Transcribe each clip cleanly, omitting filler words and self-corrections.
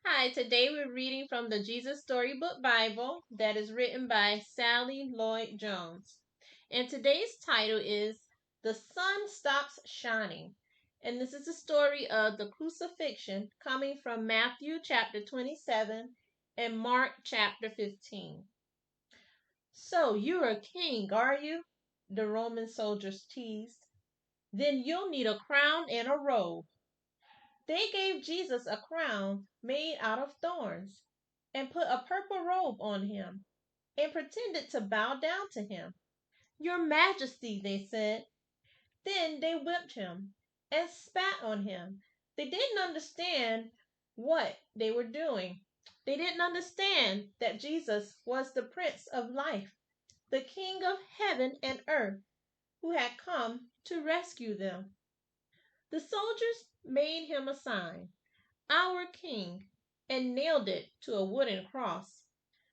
Hi, today we're reading from the Jesus Storybook Bible that is written by Sally Lloyd Jones. And today's title is The Sun Stops Shining. And this is the story of the Crucifixion coming from Matthew chapter 27 and Mark chapter 15. So you're a king, are you? The Roman soldiers teased. Then you'll need a crown and a robe. They gave Jesus a crown made out of thorns and put a purple robe on him and pretended to bow down to him. Your Majesty, they said. Then they whipped him and spat on him. They didn't understand what they were doing. They didn't understand that Jesus was the Prince of Life, the King of heaven and earth, who had come to rescue them. The soldiers made him a sign, "Our King," and nailed it to a wooden cross.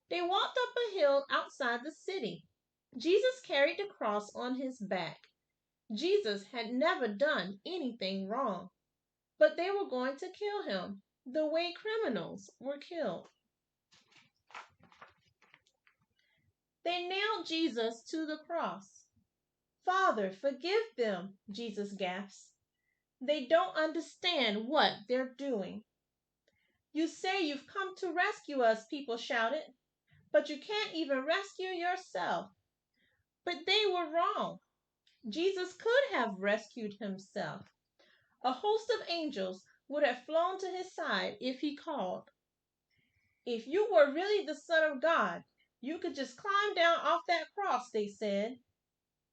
They walked up a hill outside the city. Jesus carried the cross on his back. Jesus had never done anything wrong, but they were going to kill him the way criminals were killed. They nailed Jesus to the cross. "Father, forgive them," Jesus gasped. "They don't understand what they're doing." "You say you've come to rescue us," people shouted, "but you can't even rescue yourself." But they were wrong. Jesus could have rescued himself. A host of angels would have flown to his side if he called. "If you were really the Son of God, you could just climb down off that cross," they said.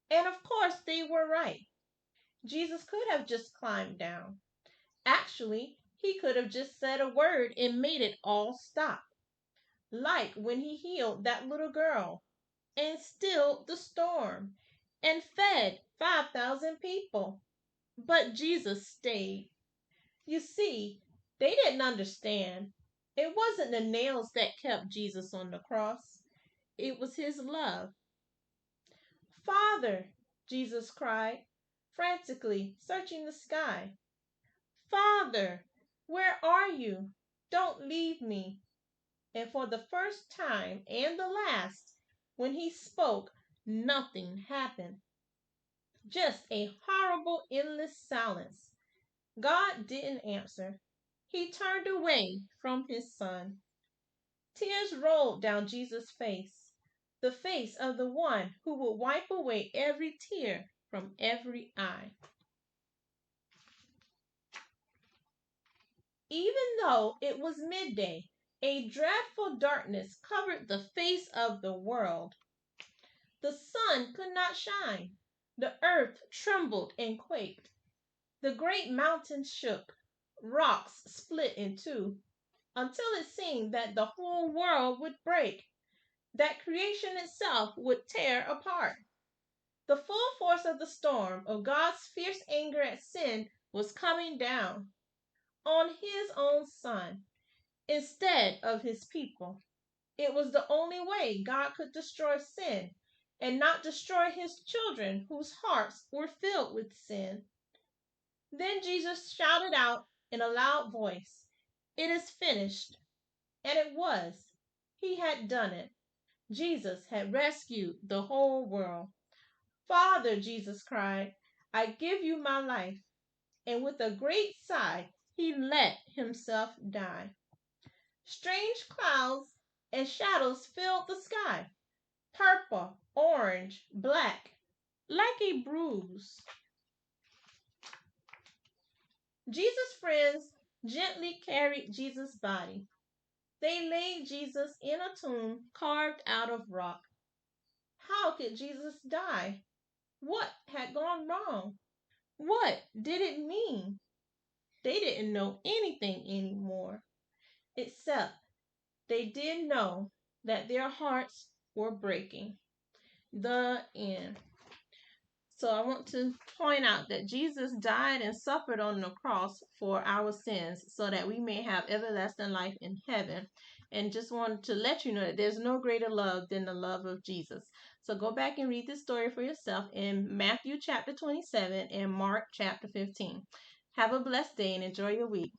And of course they were right. Jesus could have just climbed down. Actually, he could have just said a word and made it all stop. Like when he healed that little girl and stilled the storm and fed 5,000 people. But Jesus stayed. You see, they didn't understand. It wasn't the nails that kept Jesus on the cross. It was his love. "Father," Jesus cried, frantically searching the sky. "Father, where are you? Don't leave me." And for the first time and the last, when he spoke, nothing happened. Just a horrible, endless silence. God didn't answer. He turned away from his son. Tears rolled down Jesus' face, the face of the one who would wipe away every tear from every eye. Even though it was midday, a dreadful darkness covered the face of the world. The sun could not shine. The earth trembled and quaked. The great mountains shook. Rocks split in two, until it seemed that the whole world would break, that creation itself would tear apart. The full force of the storm of God's fierce anger at sin was coming down on his own son instead of his people. It was the only way God could destroy sin and not destroy his children whose hearts were filled with sin. Then Jesus shouted out in a loud voice, "It is finished." And it was. He had done it. Jesus had rescued the whole world. "Father," Jesus cried, "I give you my life." And with a great sigh, he let himself die. Strange clouds and shadows filled the sky, purple, orange, black, like a bruise. Jesus' friends gently carried Jesus' body. They laid Jesus in a tomb carved out of rock. How could Jesus die? What had gone wrong? What did it mean? They didn't know anything anymore, except they did know that their hearts were breaking. The end. So I want to point out that Jesus died and suffered on the cross for our sins so that we may have everlasting life in heaven. And just wanted to let you know that there's no greater love than the love of Jesus. So go back and read this story for yourself in Matthew chapter 27 and Mark chapter 15. Have a blessed day and enjoy your week.